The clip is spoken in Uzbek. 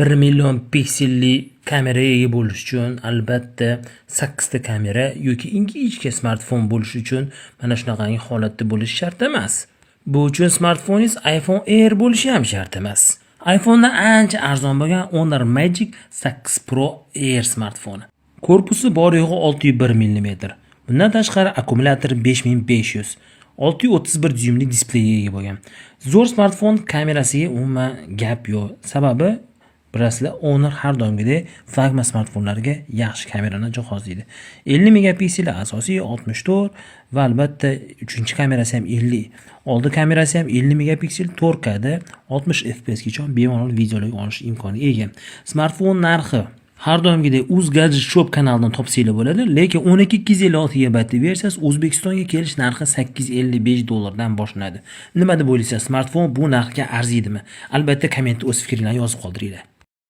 1 million pikselli kameraga ega bo'lish uchun albatta 8 ta kamera yoki ingichka smartfon bo'lish uchun mana shunaqangi holatda bo'lishi shart emas. Bu uchun smartfoningiz iPhone Air bo'lishi ham shart emas. iPhonedan ancha arzon bo'lgan Honor Magic 8 Pro Air smartfoni. Korpusi bor yo'g'i 601 mm. Bundan tashqari akkumulyatori 5500. 631 dyumli displeyga ega bo'lgan. Zo'r smartfon kamerasiga umuman gap yo'q. Sababi bilasizlar, Honor har doimgidek flagman smartfonlarga yaxshi kamerani jihozlaydi. 50 megapiksel asosiy 64 va albatta 3-kamerasi ham 50. Oldi kamerasi ham 50 megapiksel 4K da 60 fps gacha bemalol videolar olish imkoniga ega. Smartfon narxi har doimgidek Uzgadget Shop kanalidan topsanglar bo'ladi, lekin 1256 GB versiyasi O'zbekistonga kelish narxi $855 dan boshlanadi. Nima deb o'ylaysiz? Smartfon bu narxga arziydimi? Albatta kommentda o'z fikringizni yozib qoldiringlar.